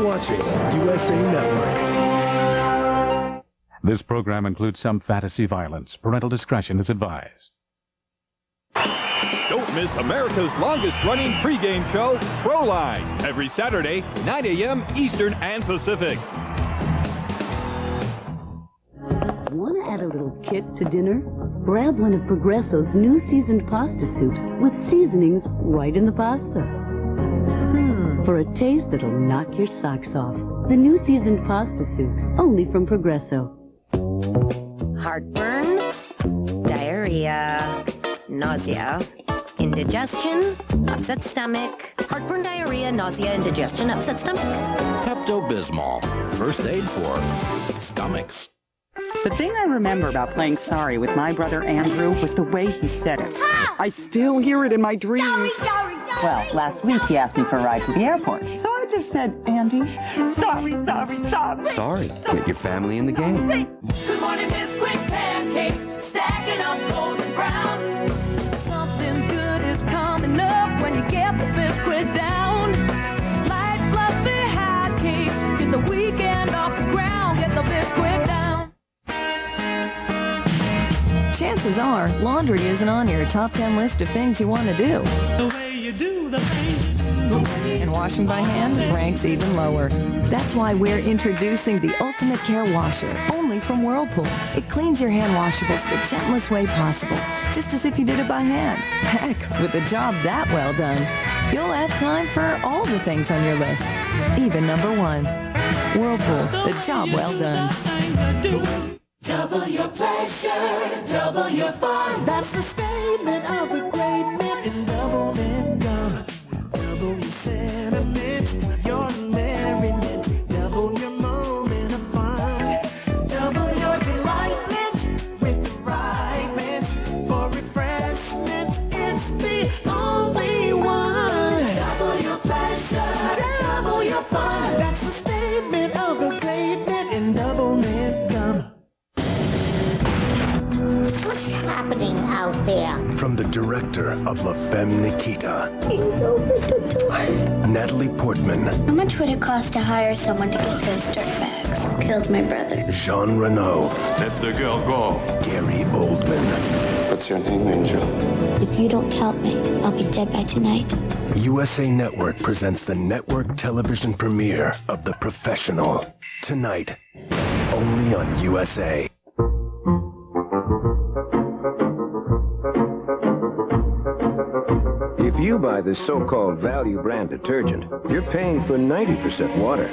You're watching USA Network. This program includes some fantasy violence. Parental discretion is advised. Don't miss America's longest-running pregame show, Proline, every Saturday, 9 a.m. Eastern and Pacific. Want to add a little kick to dinner? Grab one of Progresso's new seasoned pasta soups with seasonings right in the pasta. For a taste that'll knock your socks off. The new seasoned pasta soups, only from Progresso. Heartburn, diarrhea, nausea, indigestion, upset stomach. Heartburn, diarrhea, nausea, indigestion, upset stomach. Pepto-Bismol, first aid for stomachs. The thing I remember about playing Sorry with my brother Andrew was the way he said it. I still hear it in my dreams. Sorry. Well, last week he asked me for a ride to the airport. So I just said, Andy, sorry. Sorry, get your family in the game. Good morning, Bisquick pancakes, stacking up golden brown. Something good is coming up when you get the Bisquick down. Light, fluffy hot cakes, get the weekend off the ground, get the Bisquick down. Chances are, laundry isn't on your top 10 list of things you want to do. The way you do the things. And washing by hand ranks even lower. That's why we're introducing the Ultimate Care Washer, only from Whirlpool. It cleans your hand washables the gentlest way possible, just as if you did it by hand. Heck, with a job that well done, you'll have time for all the things on your list, even number one. Whirlpool, the job well done. Double your pleasure, double your fun. That's the statement of the great men in Double Mint Gum. Double your sentiments, your merriment. Double your moment of fun. Double your delight with the right mint. For refreshment, it's the only one. Double your pleasure, double your fun. That's the statement of the great men in Double Mint Gum. What's happening out there? From the director of La Femme Nikita, Please open the door. Natalie Portman, How much would it cost to hire someone to get those dirtbags who killed my brother? Jean Reno, Let the girl go. Gary Oldman. What's your name, Angel? If you don't help me, I'll be dead by tonight. USA Network presents the network television premiere of The Professional. Tonight, only on USA. If you buy the so-called value brand detergent, you're paying for 90% water.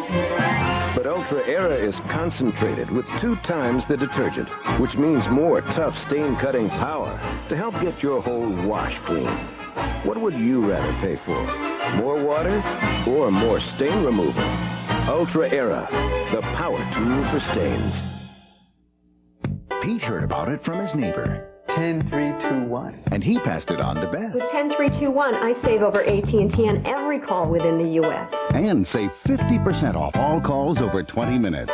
But Ultra Era is concentrated with 2 times the detergent, which means more tough stain-cutting power to help get your whole wash clean. What would you rather pay for? More water or more stain removal? Ultra Era, the power tool for stains. Pete heard about it from his neighbor. 10321. And he passed it on to Beth. With 10321, I save over AT&T on every call within the U.S. And save 50% off all calls over 20 minutes.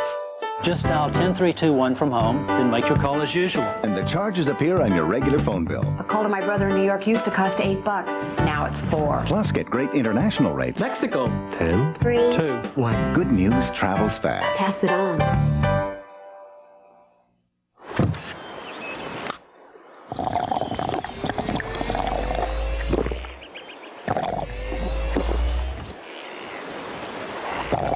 Just dial 10321 from home, then make your call as usual. And the charges appear on your regular phone bill. A call to my brother in New York used to cost $8. Now it's $4. Plus, get great international rates. Mexico. 10, 3, 2, 1. Good news travels fast. Pass it on.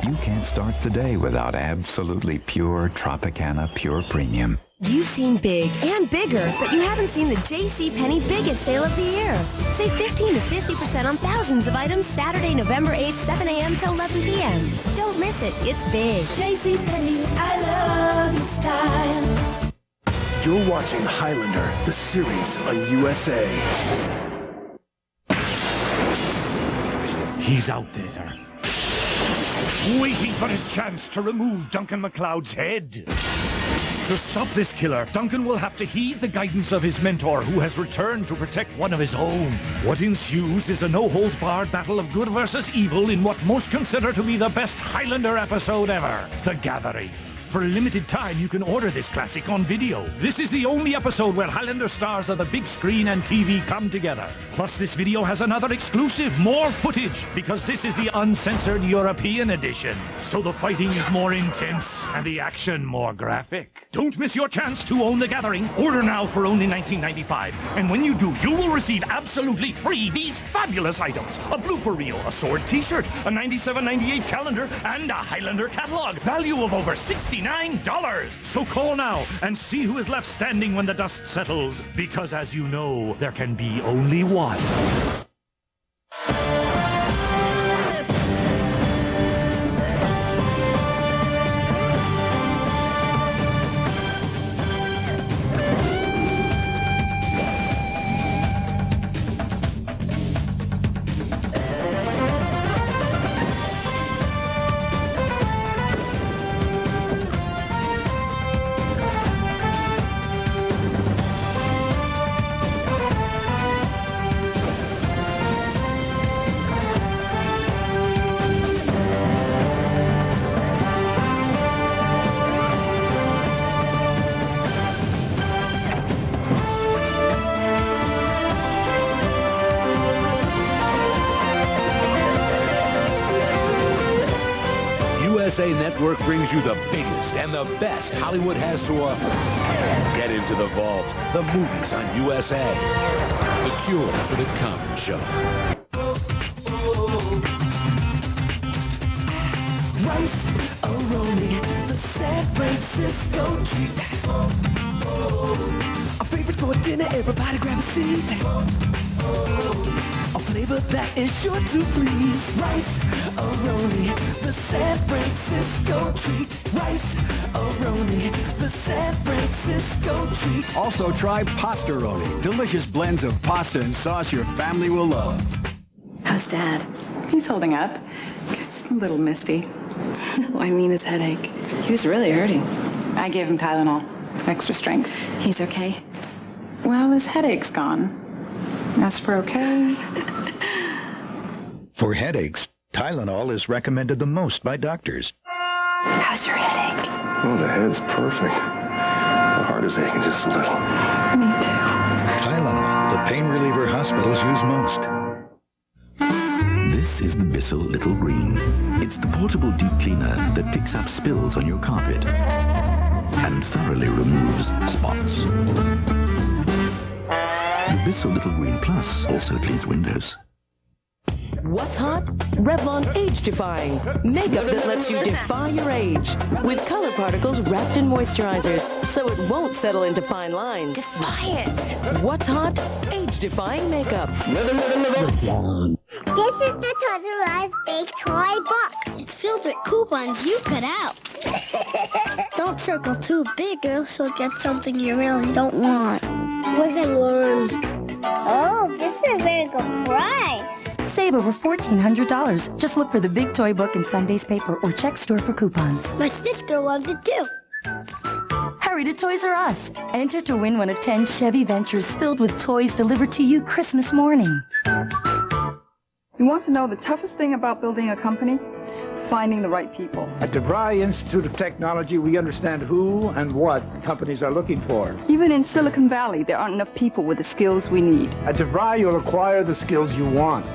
You can't start the day without absolutely pure Tropicana Pure Premium. You've seen big and bigger, but you haven't seen the JCPenney biggest sale of the year. Save 15 to 50% on thousands of items Saturday, November 8th, 7 a.m. till 11 p.m. Don't miss it. It's big. JCPenney, I love your style. You're watching Highlander, the series on USA. He's out there, waiting for his chance to remove Duncan MacLeod's head. To stop this killer, Duncan will have to heed the guidance of his mentor, who has returned to protect one of his own. What ensues is a no-holds-barred battle of good versus evil in what most consider to be the best Highlander episode ever, The Gathering. For a limited time, you can order this classic on video. This is the only episode where Highlander stars of the big screen and TV come together. Plus, this video has another exclusive, more footage, because this is the uncensored European edition. So the fighting is more intense and the action more graphic. Don't miss your chance to own The Gathering. Order now for only $19.95. And when you do, you will receive absolutely free these fabulous items. A blooper reel, a sword t-shirt, a $97.98 calendar, and a Highlander catalog. Value of over $69. So call now and see who is left standing when the dust settles. Because as you know, there can be only one. USA Network brings you the biggest and the best Hollywood has to offer. Get into the vault. The movies on USA. The Cure for the Common Show. Rice-A-Roni, the San Francisco treat. Our favorite for dinner, everybody grab a seat. A flavor that is sure to please. Rice-A-Roni, the San Francisco treat. Rice-A-Roni, the San Francisco treat. Also try Pasta-Roni, delicious blends of pasta and sauce your family will love. How's Dad? He's holding up. A little misty. No, I mean his headache. He was really hurting. I gave him Tylenol. Extra strength. He's okay? Well, his headache's gone. As for okay... For headaches, Tylenol is recommended the most by doctors. How's your headache? Oh, the head's perfect. The heart is aching just a little. Me too. Tylenol, the pain reliever hospitals use most. This is the Bissell Little Green. It's the portable deep cleaner that picks up spills on your carpet and thoroughly removes spots. The Bissell Little Green Plus also cleans windows. What's hot? Revlon Age Defying. Makeup that lets you defy your age. With color particles wrapped in moisturizers, so it won't settle into fine lines. Defy it. What's hot? Age Defying makeup. Revlon. This is the Toys R Us Big Toy Book. It's filled with coupons you cut out. Don't circle too big or else you'll get something you really don't want. Live and learn. Oh, this is a very good price. Save over $1,400. Just look for the Big Toy Book in Sunday's paper or check store for coupons. My sister loves it too. Hurry to Toys R Us. Enter to win one of 10 Chevy Ventures filled with toys delivered to you Christmas morning. You want to know the toughest thing about building a company? Finding the right people. At DeVry Institute of Technology, we understand who and what companies are looking for. Even in Silicon Valley, there aren't enough people with the skills we need. At DeVry, you'll acquire the skills you want.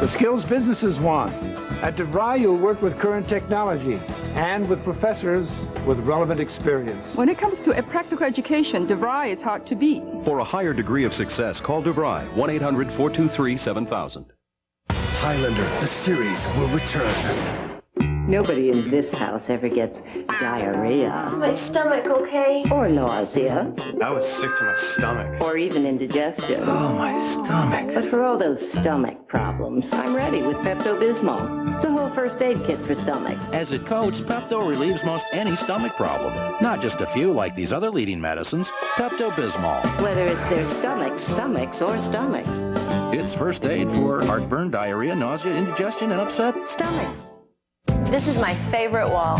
The skills businesses want. At DeVry, you'll work with current technology and with professors with relevant experience. When it comes to a practical education, DeVry is hard to beat. For a higher degree of success, call DeVry, 1-800-423-7000. Highlander, the series will return. Nobody in this house ever gets diarrhea. Is my stomach okay? Or nausea. I was sick to my stomach. Or even indigestion. Oh, my stomach. But for all those stomach problems, I'm ready with Pepto-Bismol. It's a whole first aid kit for stomachs. As it coats, Pepto relieves most any stomach problem. Not just a few like these other leading medicines. Pepto-Bismol. Whether it's their stomachs, or stomachs. It's first aid for heartburn, diarrhea, nausea, indigestion, and upset stomachs. This is my favorite wall.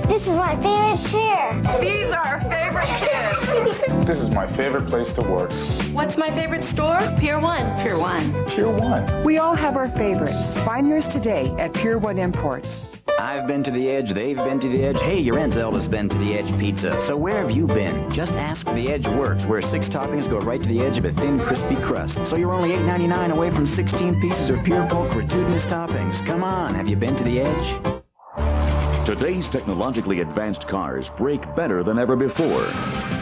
This is my favorite chair. These are our favorite kids. This is my favorite place to work. What's my favorite store? Pier 1. Pier 1. Pier 1. We all have our favorites. Find yours today at Pier 1 Imports. I've been to the Edge, they've been to the Edge. Hey, your Aunt Zelda's been to the Edge Pizza. So where have you been? Just ask The Edge Works, where 6 toppings go right to the edge of a thin, crispy crust. So you're only $8.99 away from 16 pieces of pure bulk gratuitous toppings. Come on, have you been to the Edge? Today's technologically advanced cars brake better than ever before.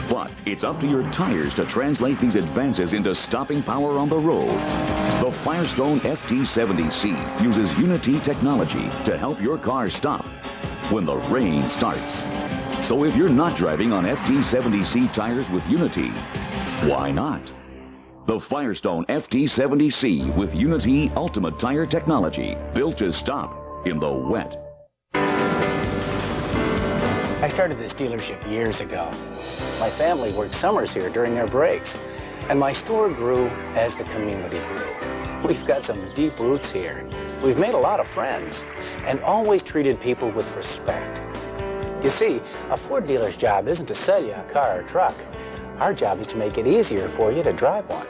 But it's up to your tires to translate these advances into stopping power on the road. The Firestone FT70C uses Unity technology to help your car stop when the rain starts. So if you're not driving on FT70C tires with Unity, why not? The Firestone FT70C with Unity Ultimate Tire Technology, built to stop in the wet. I started this dealership years ago. My family worked summers here during their breaks, and my store grew as the community grew. We've got some deep roots here. We've made a lot of friends, and always treated people with respect. You see, a Ford dealer's job isn't to sell you a car or truck. Our job is to make it easier for you to drive one.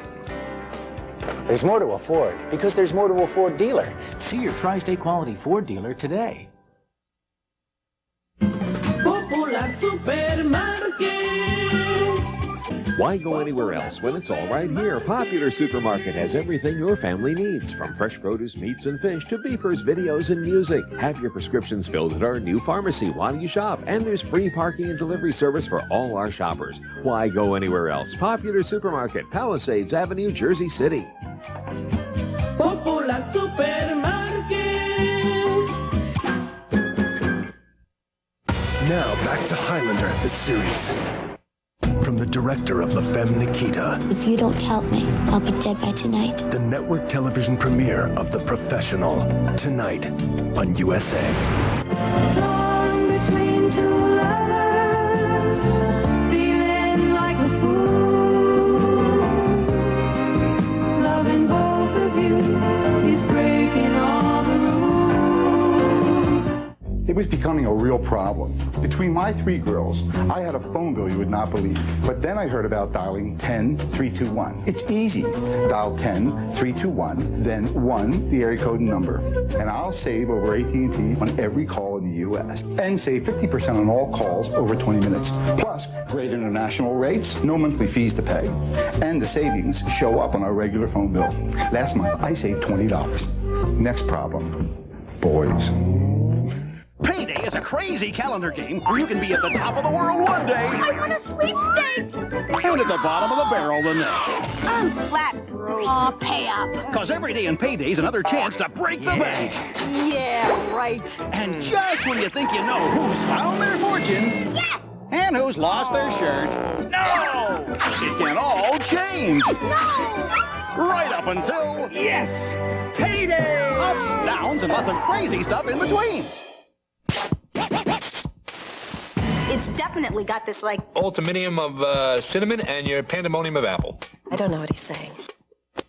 There's more to a Ford, because there's more to a Ford dealer. See your Tri-State Quality Ford dealer today. Why go anywhere else when it's all right here? Popular Supermarket has everything your family needs, from fresh produce, meats, and fish to beepers, videos, and music. Have your prescriptions filled at our new pharmacy while you shop, and there's free parking and delivery service for all our shoppers. Why go anywhere else? Popular Supermarket, Palisades Avenue, Jersey City. Popular Supermarket. Now back to Highlander, the series. From the director of La Femme Nikita. If you don't help me, I'll be dead by tonight. The network television premiere of The Professional. Tonight on USA. Torn between two lovers, feeling like a fool. Loving both of you is breaking all the rules. It was becoming a real problem. Between my 3 girls, I had a phone bill you would not believe. But then I heard about dialing 10-321. It's easy. Dial 10-321, then 1, the area code and number. And I'll save over AT&T on every call in the U.S. And save 50% on all calls over 20 minutes. Plus, great international rates, no monthly fees to pay. And the savings show up on our regular phone bill. Last month, I saved $20. Next problem, boys. Payday is a crazy calendar game where you can be at the top of the world one day. I want a sweepstakes! And at the bottom of the barrel the next. I'm flat broke. Aw, pay up. Because every day in Payday's another chance to break the bank. Yeah, right. And just when you think you know who's found their fortune. Yes! And who's lost their shirt. No! It can all change. No! Right up until... Yes! Payday! Ups, downs, and lots of crazy stuff in between. It's definitely got this, like... Ultiminium of cinnamon and your pandemonium of apple. I don't know what he's saying.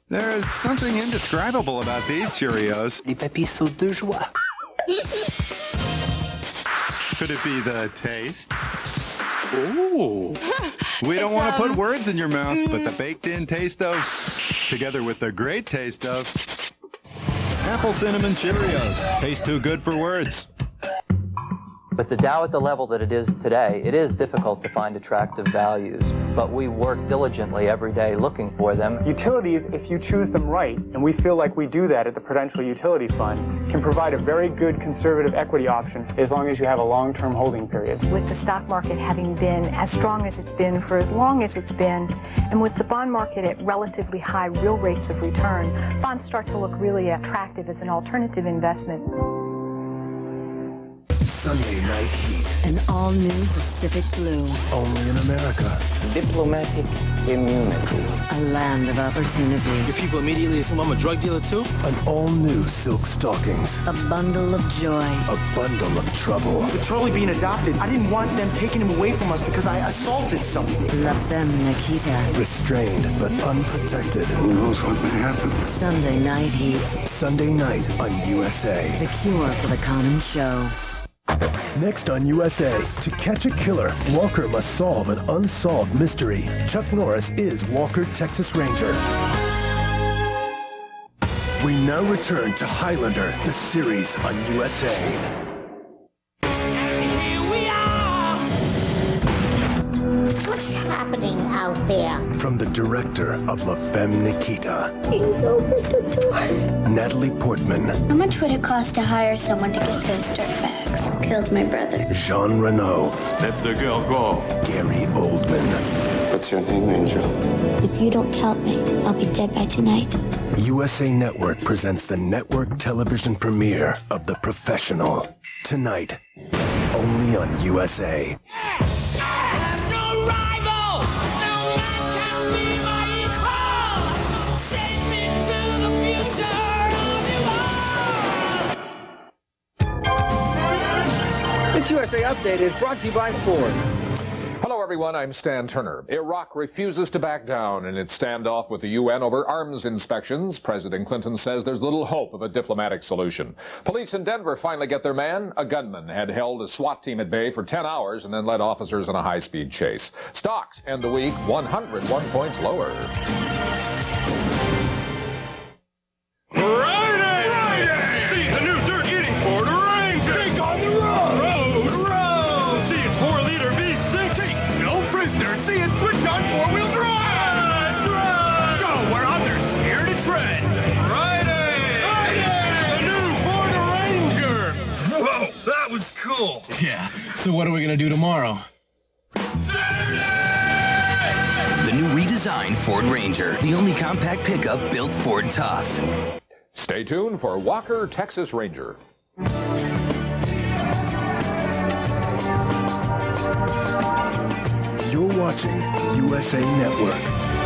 There's something indescribable about these Cheerios. Les papilles de joie. Could it be the taste? Ooh. We don't want to put words in your mouth, but the baked-in taste of, together with the great taste of, Apple Cinnamon Cheerios. Taste too good for words. With the Dow at the level that it is today, it is difficult to find attractive values, but we work diligently every day looking for them. Utilities, if you choose them right, and we feel like we do that at the Prudential Utility Fund, can provide a very good conservative equity option as long as you have a long-term holding period. With the stock market having been as strong as it's been for as long as it's been, and with the bond market at relatively high real rates of return, bonds start to look really attractive as an alternative investment. Sunday Night Heat. An all-new Pacific Blue. Only in America. Diplomatic immunity. A land of opportunity. Do people immediately assume I'm a drug dealer too? An all-new Silk Stockings. A bundle of joy. A bundle of trouble. With Charlie being adopted, I didn't want them taking him away from us because I assaulted someone. La Femme Nikita. Restrained but unprotected. Who knows what may happen? Sunday Night Heat. Sunday night on USA. The cure for the common show. Next on USA, to catch a killer, Walker must solve an unsolved mystery. Chuck Norris is Walker, Texas Ranger. We now return to Highlander, the series on USA. happening out there? From the director of La Femme Nikita, Please open the door. Natalie Portman, How much would it cost to hire someone to get those dirtbags who killed my brother? Jean Reno, Let the girl go. Gary Oldman. What's your name, Angel? If you don't tell me, I'll be dead by tonight. USA Network presents the network television premiere of The Professional. Tonight, only on USA. This USA Update is brought to you by Ford. Hello, everyone. I'm Stan Turner. Iraq refuses to back down in its standoff with the UN over arms inspections. President Clinton says there's little hope of a diplomatic solution. Police in Denver finally get their man. A gunman had held a SWAT team at bay for 10 hours and then led officers on a high-speed chase. Stocks end the week 101 points lower. Friday! See the new dirt eating Ford Ranger! Take on the road! Road! See its 4-liter V6! Take no prisoners! See it switch on 4-wheel drive! Drive! Go where others fear to tread! Friday! Friday! The new Ford Ranger! Whoa, that was cool! Yeah, so what are we gonna do tomorrow? The new redesigned Ford Ranger, the only compact pickup built Ford tough. Stay tuned for Walker Texas Ranger. You're watching USA Network.